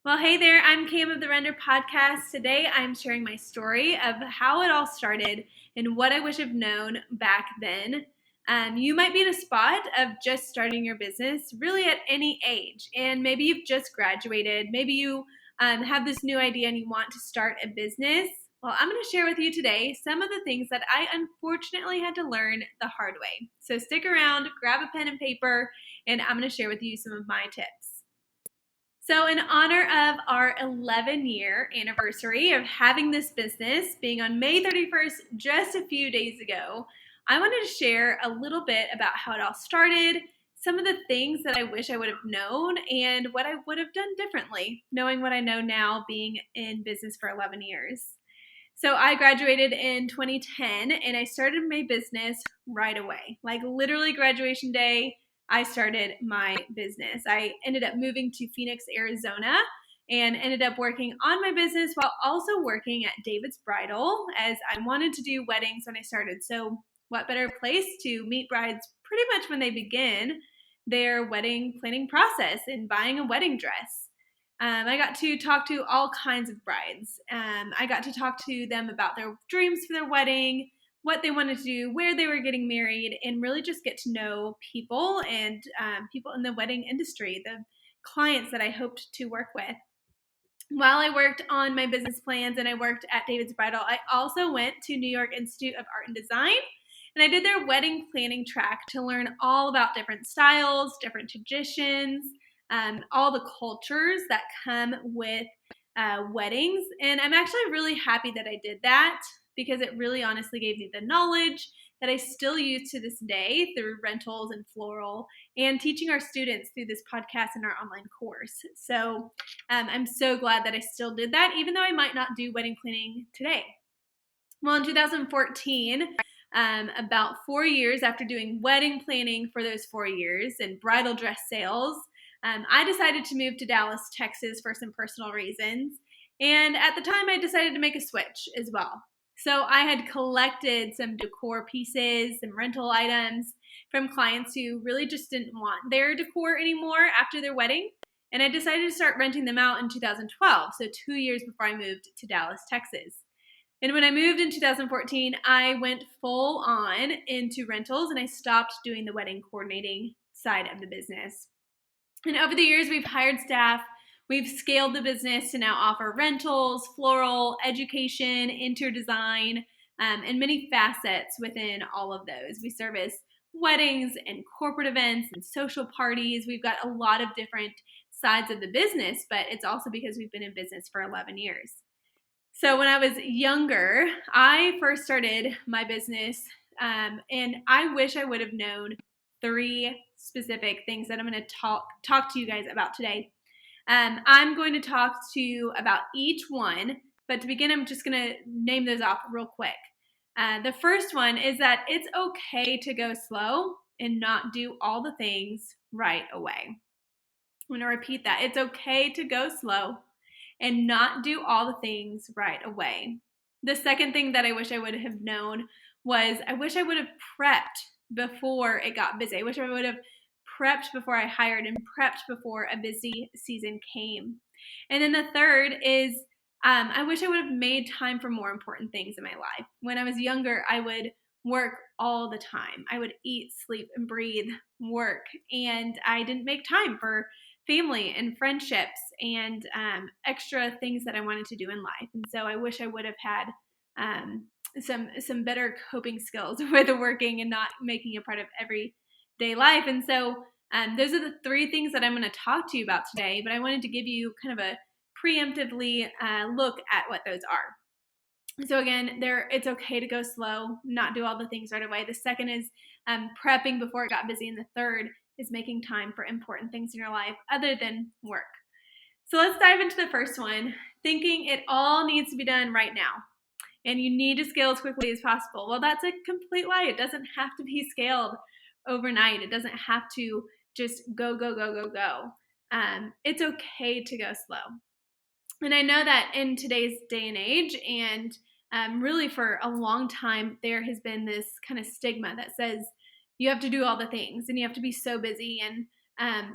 Well, hey there, I'm Cam of the Render Podcast. Today I'm sharing my story of how it all started and what I wish I've known back then. You might be in a spot of just starting your business really at any age, and maybe you've just graduated. Maybe you have this new idea and you want to start a business. Well, I'm going to share with you today some of the things that I unfortunately had to learn the hard way. So stick around, grab a pen and paper, and I'm going to share with you some of my tips. So in honor of our 11-year anniversary of having this business being on May 31st, just a few days ago, I wanted to share a little bit about how it all started, some of the things that I wish I would have known, and what I would have done differently, knowing what I know now being in business for 11 years. So I graduated in 2010 and I started my business right away, like literally graduation day. I started my business. I ended up moving to Phoenix, Arizona, and ended up working on my business while also working at David's Bridal, as I wanted to do weddings when I started. So what better place to meet brides pretty much when they begin their wedding planning process and buying a wedding dress. I got to talk to all kinds of brides. I got to talk to them about their dreams for their wedding, what they wanted to do, where they were getting married, and really just get to know people and people in the wedding industry, the clients that I hoped to work with. While I worked on my business plans and I worked at David's Bridal, I also went to New York Institute of Art and Design, and I did their wedding planning track to learn all about different styles, different traditions, all the cultures that come with weddings. And I'm actually really happy that I did that because it really honestly gave me the knowledge that I still use to this day through rentals and floral and teaching our students through this podcast and our online course. So I'm so glad that I still did that, even though I might not do wedding planning today. Well, in 2014, about 4 years after doing wedding planning for those 4 years and bridal dress sales, I decided to move to Dallas, Texas for some personal reasons. And at the time, I decided to make a switch as well. So I had collected some decor pieces, some rental items from clients who really just didn't want their decor anymore after their wedding. And I decided to start renting them out in 2012, so 2 years before I moved to Dallas, Texas. And when I moved in 2014, I went full on into rentals and I stopped doing the wedding coordinating side of the business. And over the years, we've hired staff. We've scaled the business to now offer rentals, floral, education, interior design, and many facets within all of those. We service weddings and corporate events and social parties. We've got a lot of different sides of the business, but it's also because we've been in business for 11 years. So when I was younger, I first started my business, and I wish I would have known 3 specific things that I'm going to talk to you guys about today. I'm going to talk to you about each one, but to begin, I'm just going to name those off real quick. The first one is that it's okay to go slow and not do all the things right away. I'm going to repeat that. It's okay to go slow and not do all the things right away. The second thing that I wish I would have known was I wish I would have prepped before it got busy. I wish I would have prepped before I hired and prepped before a busy season came. And then the third is I wish I would have made time for more important things in my life. When I was younger, I would work all the time. I would eat, sleep, and breathe work. And I didn't make time for family and friendships and extra things that I wanted to do in life. And so I wish I would have had some better coping skills with working and not making it part of everyday life. And so those are the 3 things that I'm going to talk to you about today, but I wanted to give you kind of a preemptively look at what those are. So again, it's okay to go slow, not do all the things right away. The second is prepping before it got busy. And the third is making time for important things in your life other than work. So let's dive into the first one, thinking it all needs to be done right now. And you need to scale as quickly as possible. Well, that's a complete lie. It doesn't have to be scaled overnight. It doesn't have to just go. It's okay to go slow. And I know that in today's day and age, and really for a long time, there has been this kind of stigma that says you have to do all the things and you have to be so busy. And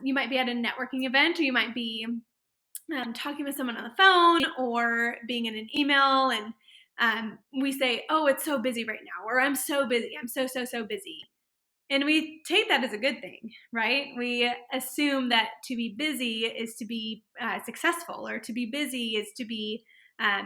you might be at a networking event, or you might be talking with someone on the phone or being in an email, and we say, oh, it's so busy right now, or I'm so busy, I'm so busy. And we take that as a good thing, right? We assume that to be busy is to be successful, or to be busy is to be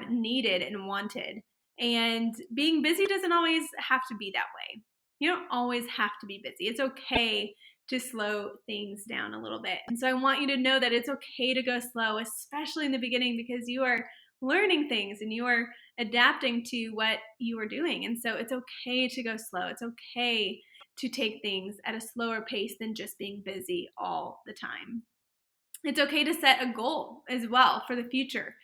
needed and wanted. And being busy doesn't always have to be that way. You don't always have to be busy. It's okay to slow things down a little bit. And so I want you to know that it's okay to go slow, especially in the beginning, because you are learning things and you are adapting to what you are doing. And so it's okay to go slow. It's okay to take things at a slower pace than just being busy all the time. It's okay to set a goal as well for the future.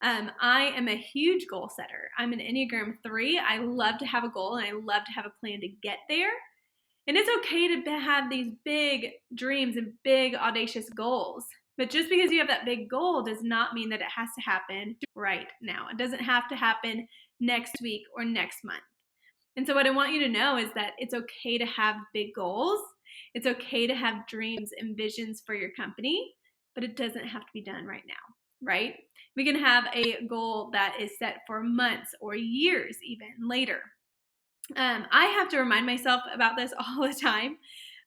I am a huge goal setter. I'm an Enneagram 3. I love to have a goal and I love to have a plan to get there. And it's okay to have these big dreams and big audacious goals. But just because you have that big goal does not mean that it has to happen right now. It doesn't have to happen next week or next month. And so what I want you to know is that it's okay to have big goals. It's okay to have dreams and visions for your company, but it doesn't have to be done right now, right? We can have a goal that is set for months or years even later. I have to remind myself about this all the time.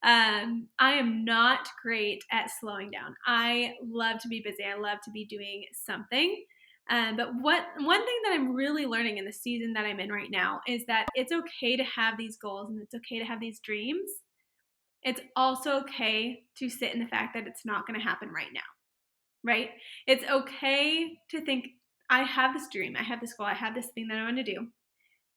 I am not great at slowing down. I love to be busy. I love to be doing something. But one thing that I'm really learning in the season that I'm in right now is that it's okay to have these goals and it's okay to have these dreams. It's also okay to sit in the fact that it's not going to happen right now, right? It's okay to think, I have this dream, I have this goal, I have this thing that I want to do,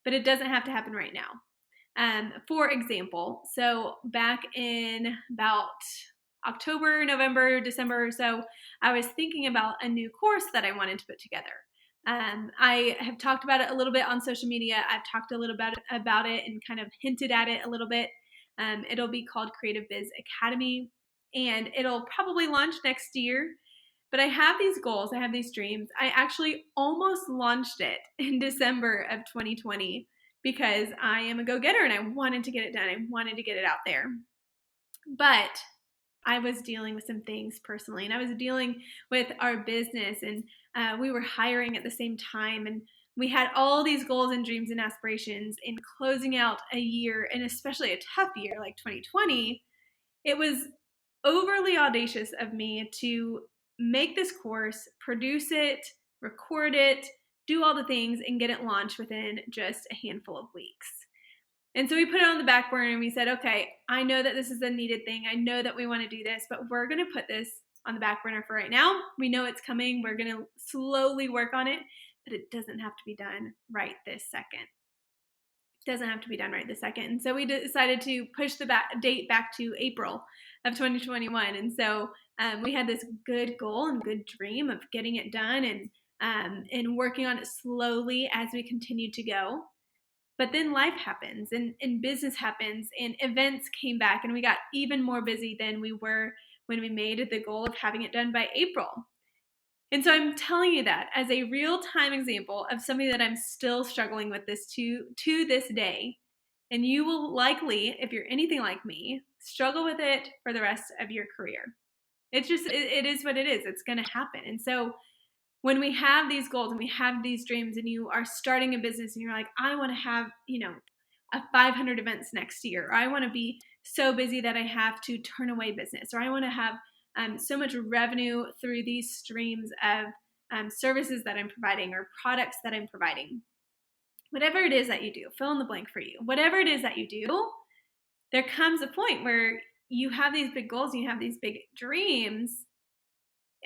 but it doesn't have to happen right now. For example, so back in about October, November, December or so, I was thinking about a new course that I wanted to put together. I have talked about it a little bit on social media. I've talked a little about it and kind of hinted at it a little bit. It'll be called Creative Biz Academy, and it'll probably launch next year. But I have these goals, I have these dreams. I actually almost launched it in December of 2020 because I am a go-getter and I wanted to get it done. I wanted to get it out there. But I was dealing with some things personally, and I was dealing with our business, and we were hiring at the same time, and we had all these goals and dreams and aspirations. In closing out a year, and especially a tough year like 2020, it was overly audacious of me to make this course, produce it, record it, do all the things, and get it launched within just a handful of weeks. And so we put it on the back burner and we said, okay, I know that this is a needed thing. I know that we want to do this, but we're going to put this on the back burner for right now. We know it's coming. We're going to slowly work on it, but it doesn't have to be done right this second. It doesn't have to be done right this second. And so we decided to push the date back to April of 2021. And so we had this good goal and good dream of getting it done and working on it slowly as we continued to go. But then life happens and business happens and events came back and we got even more busy than we were when we made the goal of having it done by April. And so I'm telling you that as a real-time example of something that I'm still struggling with this to this day. And you will likely, if you're anything like me, struggle with it for the rest of your career. It's just, it is what it is. It's going to happen. And so when we have these goals and we have these dreams and you are starting a business and you're like, I want to have, a 500 events next year, or I want to be so busy that I have to turn away business, or I want to have so much revenue through these streams of services that I'm providing or products that I'm providing. Whatever it is that you do, fill in the blank for you. Whatever it is that you do, there comes a point where you have these big goals and you have these big dreams,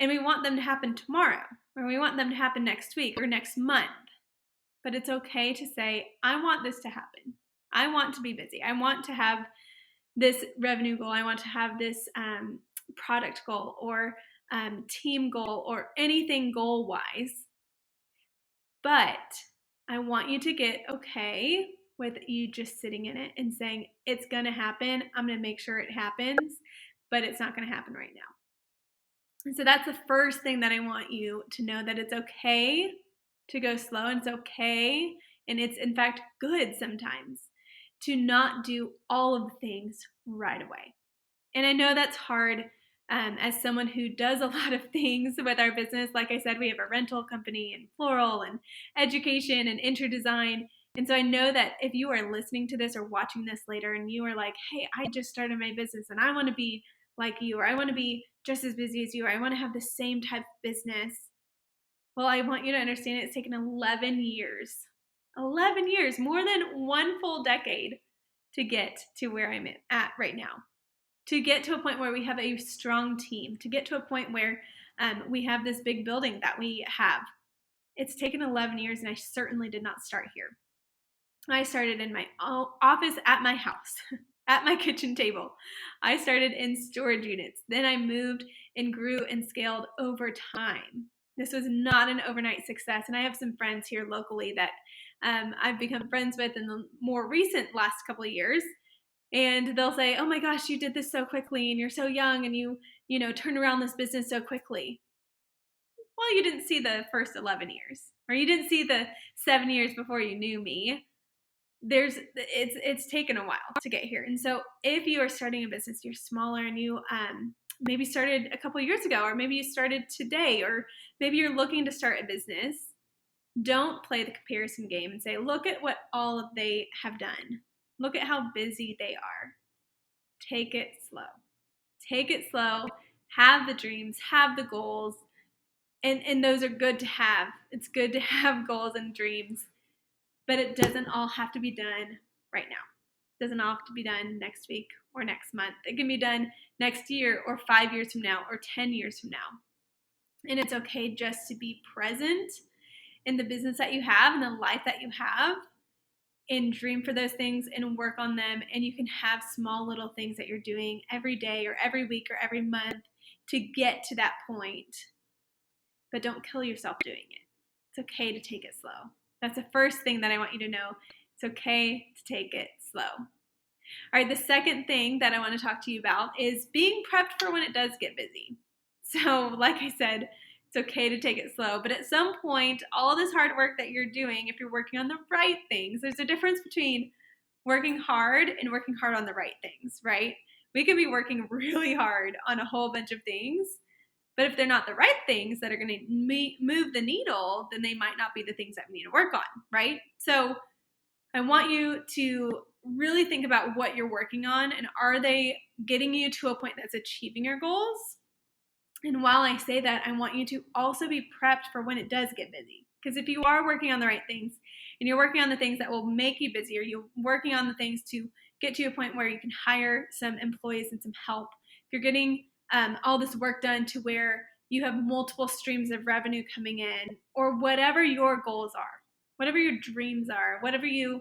and we want them to happen tomorrow, or we want them to happen next week or next month. But it's okay to say, I want this to happen. I want to be busy. I want to have this revenue goal. I want to have this product goal or team goal or anything goal-wise. But I want you to get okay with you just sitting in it and saying, it's going to happen. I'm going to make sure it happens, but it's not going to happen right now. And so that's the first thing that I want you to know, that it's okay to go slow, and it's okay, and it's in fact good sometimes to not do all of the things right away. And I know that's hard as someone who does a lot of things with our business. Like I said, we have a rental company and floral and education and interior design. And so I know that if you are listening to this or watching this later and you are like, hey, I just started my business and I want to be like you, or I want to be just as busy as you, or I want to have the same type of business. Well, I want you to understand it's taken 11 years, 11 years, more than one full decade to get to where I'm at right now, to get to a point where we have a strong team, to get to a point where we have this big building that we have. It's taken 11 years, and I certainly did not start here. I started in my office at my house, at my kitchen table. I started in storage units. Then I moved and grew and scaled over time. This was not an overnight success. And I have some friends here locally that I've become friends with in the more recent last couple of years. And they'll say, oh my gosh, you did this so quickly and you're so young and you turned around this business so quickly. Well, you didn't see the first 11 years, or you didn't see the 7 years before you knew me. It's taken a while to get here. And so if you are starting a business, you're smaller and you maybe started a couple years ago, or maybe you started today, or maybe you're looking to start a business, don't play the comparison game and say, look at what all of they have done. Look at how busy they are. Take it slow. Take it slow. Have the dreams, have the goals. And those are good to have. It's good to have goals and dreams. But it doesn't all have to be done right now. It doesn't all have to be done next week or next month. It can be done next year or 5 years from now or 10 years from now. And it's okay just to be present in the business that you have and the life that you have, and dream for those things and work on them. And you can have small little things that you're doing every day or every week or every month to get to that point. But don't kill yourself doing it. It's okay to take it slow. That's the first thing that I want you to know. It's okay to take it slow. All right, the second thing that I want to talk to you about is being prepped for when it does get busy. So, like I said, it's okay to take it slow. But at some point, all this hard work that you're doing, if you're working on the right things, there's a difference between working hard and working hard on the right things, right? We could be working really hard on a whole bunch of things, but if they're not the right things that are going to move the needle, then they might not be the things that we need to work on, right? So I want you to really think about what you're working on, and are they getting you to a point that's achieving your goals? And while I say that, I want you to also be prepped for when it does get busy. Because if you are working on the right things, and you're working on the things that will make you busy, or you're working on the things to get to a point where you can hire some employees and some help, if you're getting all this work done to where you have multiple streams of revenue coming in, or whatever your goals are, whatever your dreams are, whatever you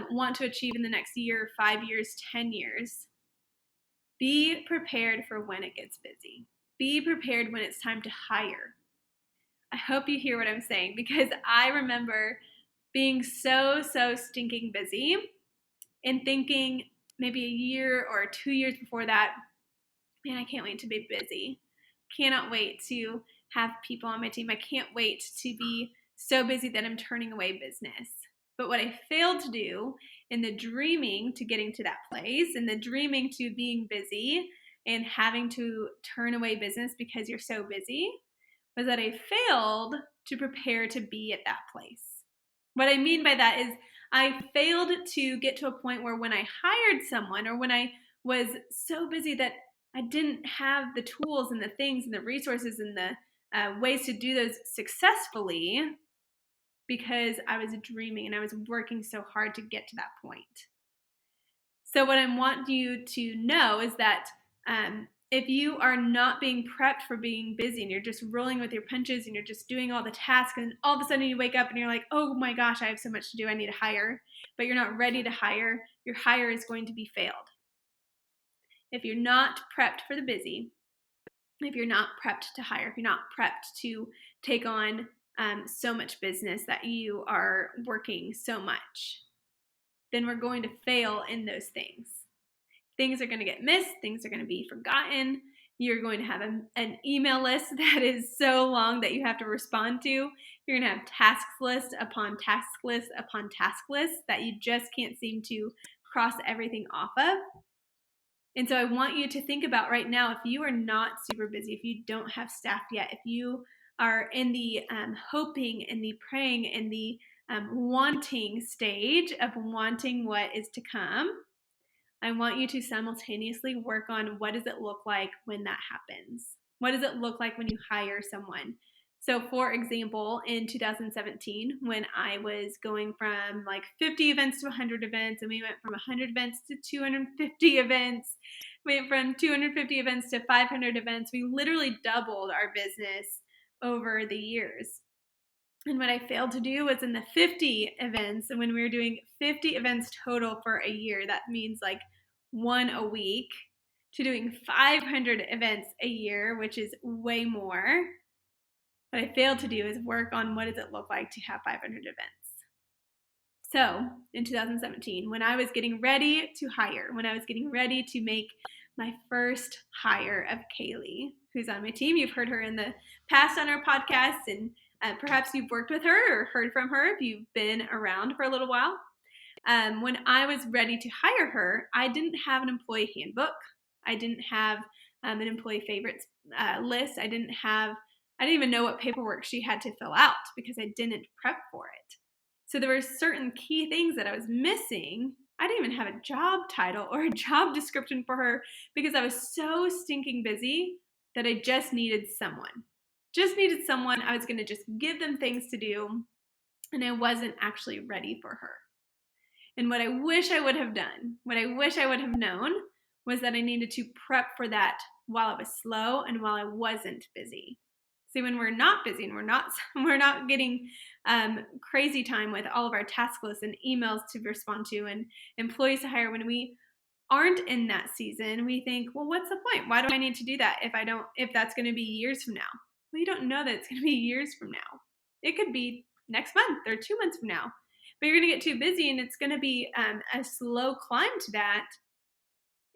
want to achieve in the next year, 5 years, 10 years, be prepared for when it gets busy. Be prepared when it's time to hire. I hope you hear what I'm saying, because I remember being so stinking busy and thinking maybe a year or 2 years before that, man, I can't wait to be busy. Cannot wait to have people on my team. I can't wait to be so busy that I'm turning away business. But what I failed to do in the dreaming to getting to that place, and the dreaming to being busy and having to turn away business because you're so busy, was that I failed to prepare to be at that place. What I mean by that is I failed to get to a point where when I hired someone, or when I was so busy that I didn't have the tools and the things and the resources and the ways to do those successfully, because I was dreaming and I was working so hard to get to that point. So what I want you to know is that if you are not being prepped for being busy, and you're just rolling with your punches and you're just doing all the tasks, and all of a sudden you wake up and you're like, oh my gosh, I have so much to do, I need to hire, but you're not ready to hire, your hire is going to be failed. If you're not prepped for the busy, if you're not prepped to hire, if you're not prepped to take on so much business that you are working so much, then we're going to fail in those things. Things are going to get missed. Things are going to be forgotten. You're going to have an email list that is so long that you have to respond to. You're going to have task list upon task list upon task list that you just can't seem to cross everything off of. And so I want you to think about right now, if you are not super busy, if you don't have staff yet, if you are in the hoping and the praying and the wanting stage of wanting what is to come, I want you to simultaneously work on what does it look like when that happens? What does it look like when you hire someone? So, for example, in 2017, when I was going from like 50 events to 100 events, and we went from 100 events to 250 events, we went from 250 events to 500 events, we literally doubled our business over the years. And what I failed to do was in the 50 events, and when we were doing 50 events total for a year, that means like one a week, to doing 500 events a year, which is way more. What I failed to do is work on what does it look like to have 500 events. So in 2017, when I was getting ready to hire, when I was getting ready to make my first hire of Kaylee, who's on my team, you've heard her in the past on our podcast, and perhaps you've worked with her or heard from her if you've been around for a little while. When I was ready to hire her, I didn't have an employee handbook. I didn't have an employee favorites list. I didn't even know what paperwork she had to fill out because I didn't prep for it. So there were certain key things that I was missing. I didn't even have a job title or a job description for her because I was so stinking busy that I just needed someone. I was going to just give them things to do, and I wasn't actually ready for her. And what I wish I would have done, what I wish I would have known, was that I needed to prep for that while I was slow and while I wasn't busy. See, when we're not busy and we're not getting crazy time with all of our task lists and emails to respond to and employees to hire, when we aren't in that season, we think, well, what's the point? Why do I need to do that if that's going to be years from now? Well, you don't know that it's going to be years from now. It could be next month or 2 months from now. But you're going to get too busy, and it's going to be a slow climb to that.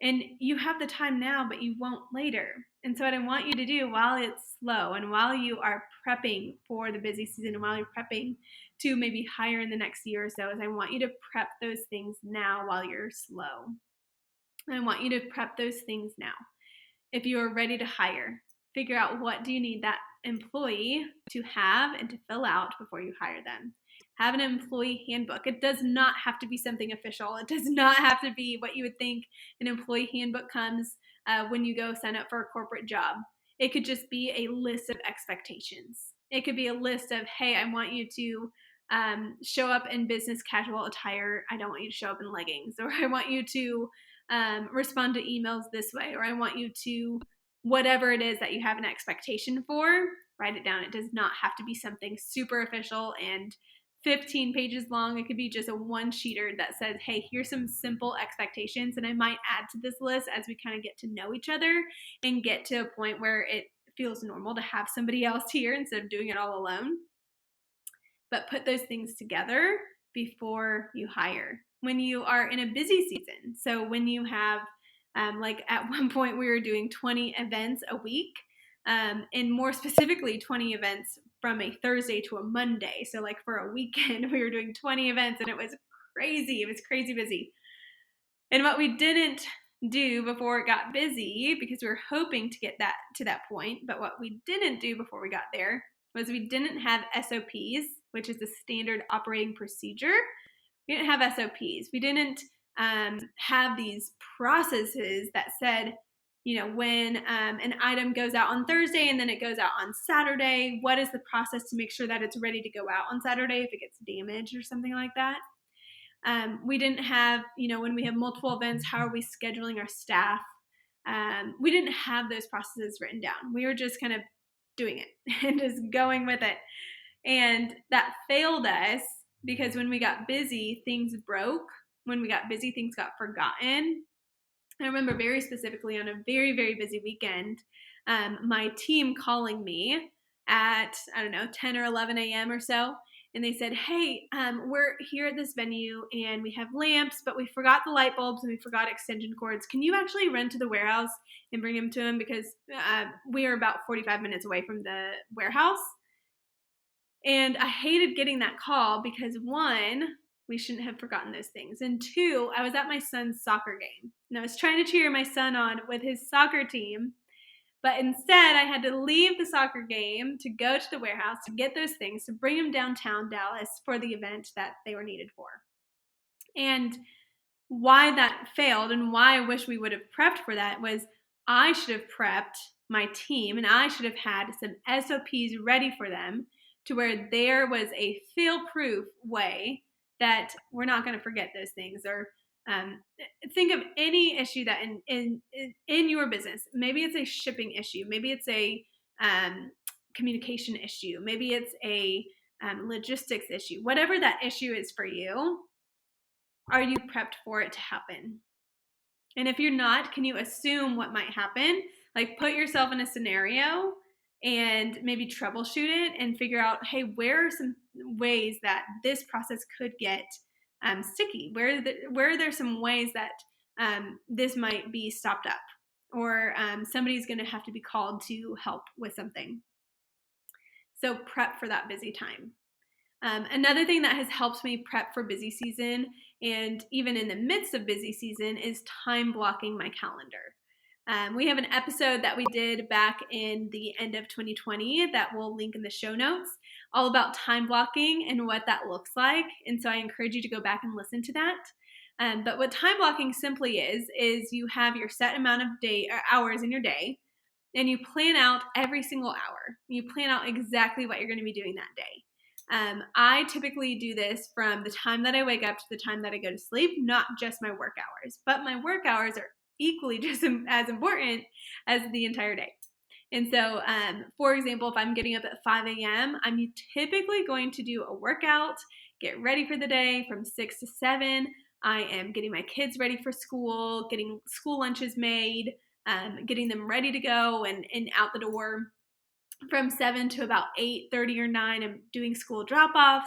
And you have the time now, but you won't later. And so what I want you to do while it's slow and while you are prepping for the busy season and while you're prepping to maybe hire in the next year or so, is I want you to prep those things now while you're slow. I want you to prep those things now. If you are ready to hire, figure out what do you need that employee to have and to fill out before you hire them. Have an employee handbook. It does not have to be something official. It does not have to be what you would think an employee handbook comes when you go sign up for a corporate job. It could just be a list of expectations. It could be a list of, hey, I want you to show up in business casual attire. I don't want you to show up in leggings. Or I want you to respond to emails this way. Or I want you to, whatever it is that you have an expectation for, write it down. It does not have to be something super official and 15 pages long. It could be just a one-sheeter that says, hey, here's some simple expectations, and I might add to this list as we kind of get to know each other and get to a point where it feels normal to have somebody else here instead of doing it all alone. But put those things together before you hire. When you are in a busy season, so when you have, like at one point we were doing 20 events a week, and more specifically 20 events from a Thursday to a Monday. So like for a weekend, we were doing 20 events, and it was crazy. It was crazy busy. And what we didn't do before it got busy, because we were hoping to get that to that point, but what we didn't do before we got there was we didn't have SOPs, which is the standard operating procedure. We didn't have SOPs. We didn't have these processes that said, you know, when an item goes out on Thursday and then it goes out on Saturday, what is the process to make sure that it's ready to go out on Saturday if it gets damaged or something like that? We didn't have, you know, when we have multiple events, how are we scheduling our staff? We didn't have those processes written down. We were just kind of doing it and just going with it. And that failed us because when we got busy, things broke. When we got busy, things got forgotten. I remember very specifically on a very, very busy weekend, my team calling me at, 10 or 11 a.m. or so. And they said, hey, we're here at this venue and we have lamps, but we forgot the light bulbs and we forgot extension cords. Can you actually run to the warehouse and bring them to them? Because we are about 45 minutes away from the warehouse. And I hated getting that call because one, we shouldn't have forgotten those things. And 2, I was at my son's soccer game, and I was trying to cheer my son on with his soccer team, but instead I had to leave the soccer game to go to the warehouse to get those things, to bring them downtown Dallas for the event that they were needed for. And why that failed and why I wish we would have prepped for that was I should have prepped my team, and I should have had some SOPs ready for them to where there was a fail-proof way that we're not going to forget those things. Or think of any issue that in your business. Maybe it's a shipping issue. Maybe it's a communication issue. Maybe it's a logistics issue. Whatever that issue is for you, are you prepped for it to happen? And if you're not, can you assume what might happen? Like, put yourself in a scenario and maybe troubleshoot it and figure out, hey, where are some ways that this process could get sticky? Where are there some ways that this might be stopped up? Or somebody's going to have to be called to help with something. So prep for that busy time. Another thing that has helped me prep for busy season, and even in the midst of busy season, is time blocking my calendar. We have an episode that we did back in the end of 2020 that we'll link in the show notes, all about time blocking and what that looks like. And so I encourage you to go back and listen to that. But what time blocking simply is you have your set amount of hours in your day, and you plan out every single hour. You plan out exactly what you're going to be doing that day. I typically do this from the time that I wake up to the time that I go to sleep, not just my work hours, but my work hours are equally just as important as the entire day. And so, for example, if I'm getting up at 5 a.m., I'm typically going to do a workout, get ready for the day from 6 to 7. I am getting my kids ready for school, getting school lunches made, getting them ready to go and out the door. From 7 to about 8:30 or 9, I'm doing school drop-offs.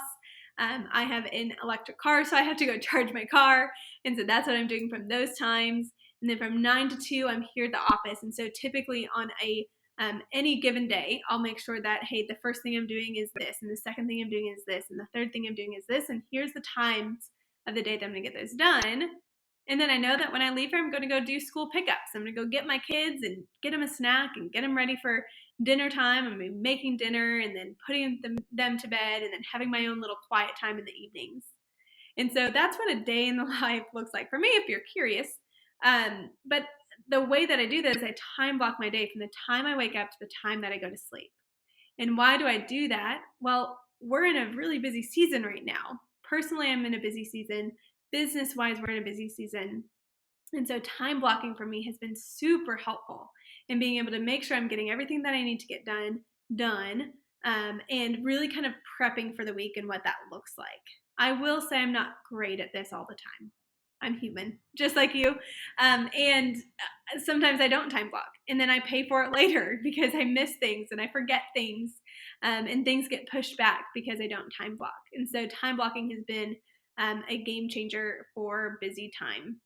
I have an electric car, so I have to go charge my car. And so that's what I'm doing from those times. And then from 9 to 2, I'm here at the office. And so typically on any given day, I'll make sure that, hey, the first thing I'm doing is this, and the second thing I'm doing is this, and the third thing I'm doing is this, and here's the times of the day that I'm going to get those done. And then I know that when I leave here, I'm going to go do school pickups. I'm going to go get my kids and get them a snack and get them ready for dinner time. I'm going to be making dinner and then putting them to bed and then having my own little quiet time in the evenings. And so that's what a day in the life looks like for me, if you're curious. But the way that I do this is I time block my day from the time I wake up to the time that I go to sleep. And why do I do that? Well, we're in a really busy season right now. Personally, I'm in a busy season. Business-wise, we're in a busy season. And so time blocking for me has been super helpful in being able to make sure I'm getting everything that I need to get done, and really kind of prepping for the week and what that looks like. I will say I'm not great at this all the time. I'm human, just like you. And sometimes I don't time block, and then I pay for it later because I miss things and I forget things, and things get pushed back because I don't time block. And so time blocking has been a game changer for busy time.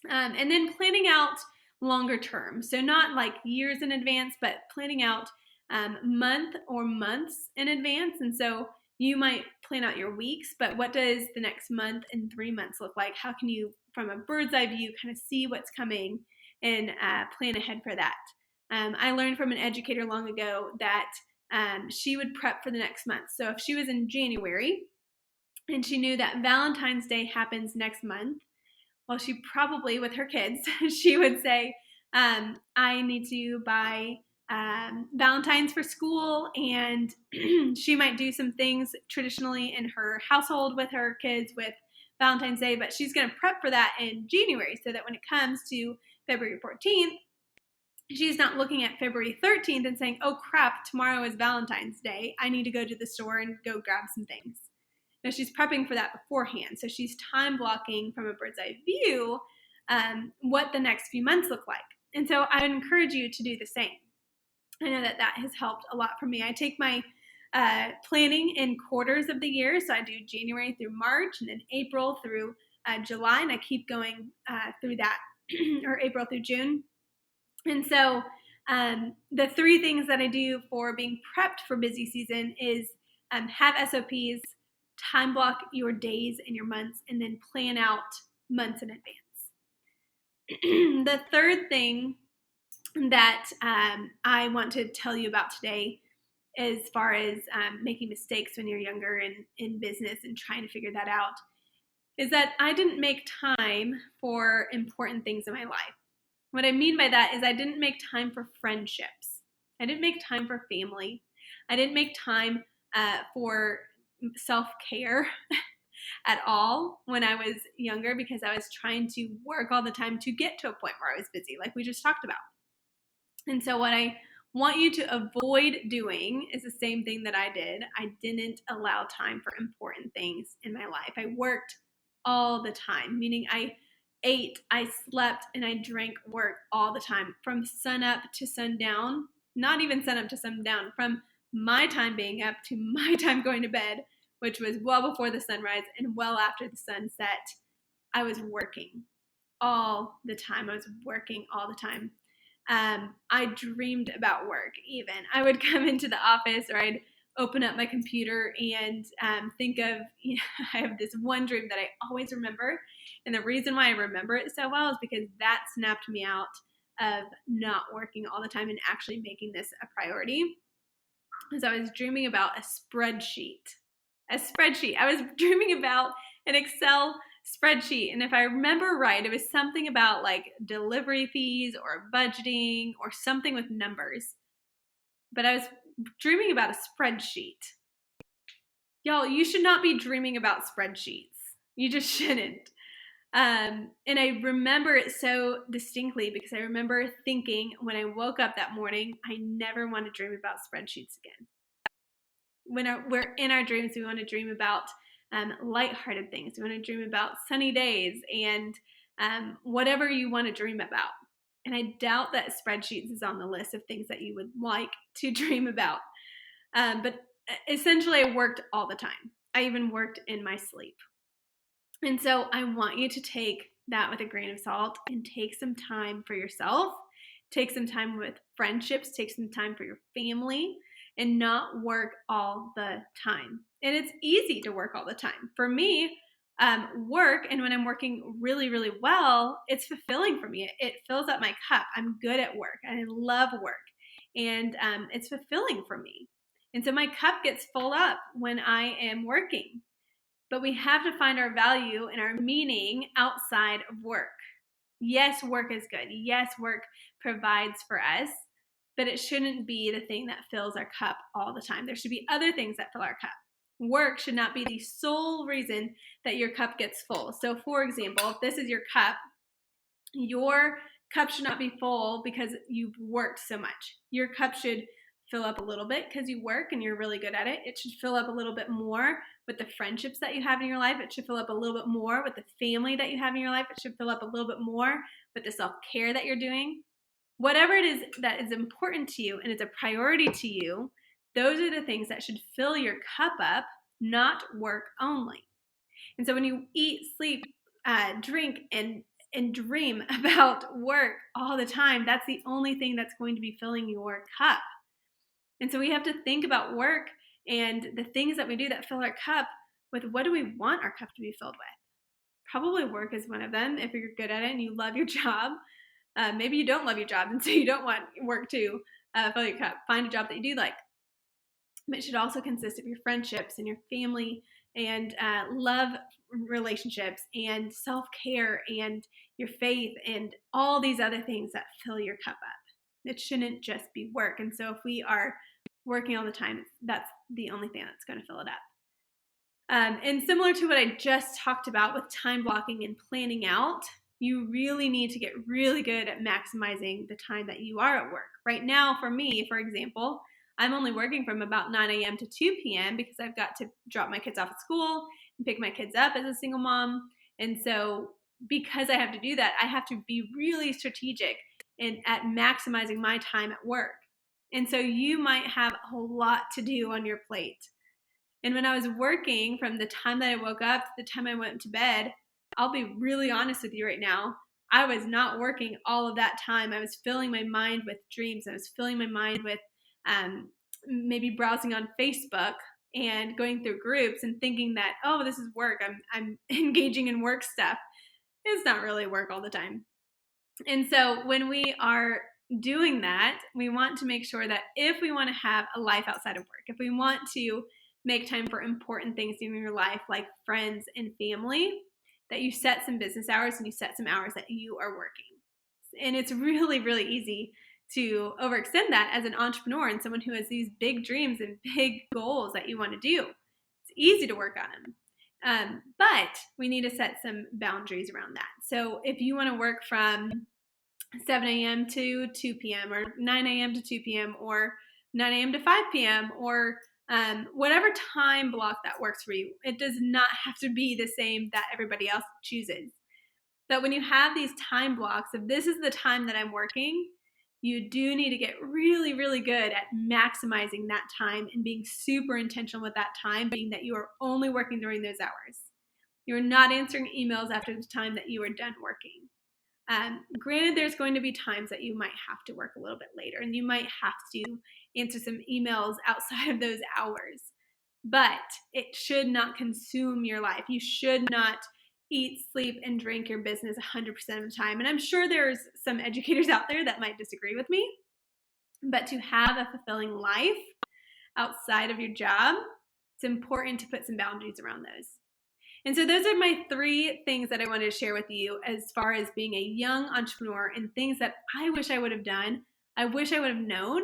And then planning out longer term. So not like years in advance, but planning out months in advance. And so you might plan out your weeks, but what does the next month and 3 months look like? How can you, from a bird's eye view, kind of see what's coming and plan ahead for that? I learned from an educator long ago that she would prep for the next month. So if she was in January and she knew that Valentine's Day happens next month, well, she probably, with her kids, she would say, I need to buy Valentine's for school, and she might do some things traditionally in her household with her kids with Valentine's Day, but she's going to prep for that in January so that when it comes to February 14th, she's not looking at February 13th and saying, oh crap, tomorrow is Valentine's Day. I need to go to the store and go grab some things. No, she's prepping for that beforehand. So she's time blocking from a bird's eye view what the next few months look like. And so I would encourage you to do the same. I know that has helped a lot for me. I take my planning in quarters of the year. So I do January through March, and then April through July, and I keep going through that, or April through June. And so the 3 things that I do for being prepped for busy season is have SOPs, time block your days and your months, and then plan out months in advance. The third thing that I want to tell you about today, as far as making mistakes when you're younger and in business and trying to figure that out, is that I didn't make time for important things in my life. What I mean by that is I didn't make time for friendships. I didn't make time for family. I didn't make time for self-care at all when I was younger, because I was trying to work all the time to get to a point where I was busy, like we just talked about. And so what I want you to avoid doing is the same thing that I did. I didn't allow time for important things in my life. I worked all the time, meaning I ate, I slept, and I drank work all the time, from sun up to sundown, not even sun up to sundown, from my time being up to my time going to bed, which was well before the sunrise and well after the sunset. I was working all the time. I was working all the time. I dreamed about work even. I would come into the office, or I'd open up my computer and think of, I have this one dream that I always remember. And the reason why I remember it so well is because that snapped me out of not working all the time and actually making this a priority. So I was dreaming about a spreadsheet. I was dreaming about an Excel spreadsheet. And if I remember right, it was something about like delivery fees or budgeting or something with numbers. But I was dreaming about a spreadsheet. Y'all, you should not be dreaming about spreadsheets. You just shouldn't. And I remember it so distinctly because I remember thinking when I woke up that morning, I never want to dream about spreadsheets again. When we're in our dreams, we want to dream about lighthearted things. We want to dream about sunny days and whatever you want to dream about. And I doubt that spreadsheets is on the list of things that you would like to dream about. But essentially, I worked all the time. I even worked in my sleep. And so I want you to take that with a grain of salt and take some time for yourself. Take some time with friendships. Take some time for your family. And not work all the time. And it's easy to work all the time. For me, work, and when I'm working really, really well, it's fulfilling for me. It fills up my cup. I'm good at work. I love work. And it's fulfilling for me. And so my cup gets full up when I am working. But we have to find our value and our meaning outside of work. Yes, work is good. Yes, work provides for us. But it shouldn't be the thing that fills our cup all the time. There should be other things that fill our cup. Work should not be the sole reason that your cup gets full. So for example, if this is your cup should not be full because you've worked so much. Your cup should fill up a little bit because you work and you're really good at it. It should fill up a little bit more with the friendships that you have in your life. It should fill up a little bit more with the family that you have in your life. It should fill up a little bit more with the self-care that you're doing. Whatever it is that is important to you and it's a priority to you, those are the things that should fill your cup up, not work only. And so when you eat, sleep, drink, and dream about work all the time, that's the only thing that's going to be filling your cup. And so we have to think about work and the things that we do that fill our cup with what do we want our cup to be filled with. Probably work is one of them if you're good at it and you love your job. Maybe you don't love your job and so you don't want work to fill your cup. Find a job that you do like. But it should also consist of your friendships and your family and love relationships and self-care and your faith and all these other things that fill your cup up. It shouldn't just be work. And so if we are working all the time, that's the only thing that's going to fill it up. And similar to what I just talked about with time blocking and planning out, you really need to get really good at maximizing the time that you are at work. Right now, for me, for example, I'm only working from about 9 a.m. to 2 p.m. because I've got to drop my kids off at school and pick my kids up as a single mom. And so because I have to do that, I have to be really strategic at maximizing my time at work. And so you might have a whole lot to do on your plate. And when I was working from the time that I woke up to the time I went to bed, I'll be really honest with you right now, I was not working all of that time. I was filling my mind with dreams. I was filling my mind with maybe browsing on Facebook and going through groups and thinking that, oh, this is work. I'm engaging in work stuff. It's not really work all the time. And so when we are doing that, we want to make sure that if we want to have a life outside of work, if we want to make time for important things in your life, like friends and family, that you set some business hours and you set some hours that you are working. And it's really, really easy to overextend that as an entrepreneur and someone who has these big dreams and big goals that you want to do. It's easy to work on them. But we need to set some boundaries around that. So if you want to work from 7 a.m. to 2 p.m. or 9 a.m. to 2 p.m. or 9 a.m. to 5 p.m. or whatever time block that works for you, it does not have to be the same that everybody else chooses. But when you have these time blocks, if this is the time that I'm working, you do need to get really, really good at maximizing that time and being super intentional with that time, being that you are only working during those hours. You're not answering emails after the time that you are done working. Granted, there's going to be times that you might have to work a little bit later and you might have to answer some emails outside of those hours, but it should not consume your life. You should not eat, sleep, and drink your business 100% of the time. And I'm sure there's some educators out there that might disagree with me, but to have a fulfilling life outside of your job, it's important to put some boundaries around those. And so those are my 3 things that I wanted to share with you as far as being a young entrepreneur and things that I wish I would have done. I wish I would have known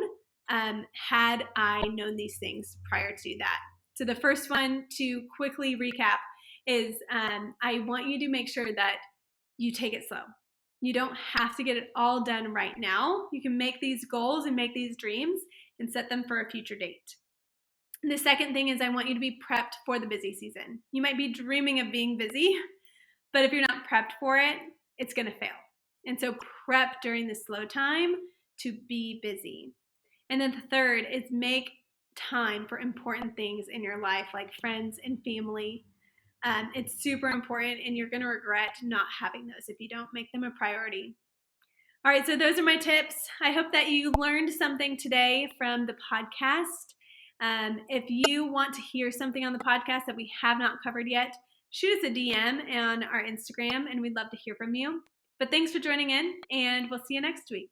had I known these things prior to that. So the first one, to quickly recap, is I want you to make sure that you take it slow. You don't have to get it all done right now. You can make these goals and make these dreams and set them for a future date. And the second thing is I want you to be prepped for the busy season. You might be dreaming of being busy, but if you're not prepped for it, it's going to fail. And so prep during the slow time to be busy. And then the third is make time for important things in your life, like friends and family. It's super important, and you're going to regret not having those if you don't make them a priority. All right, so those are my tips. I hope that you learned something today from the podcast. If you want to hear something on the podcast that we have not covered yet, shoot us a DM on our Instagram, and we'd love to hear from you. But thanks for joining in, and we'll see you next week.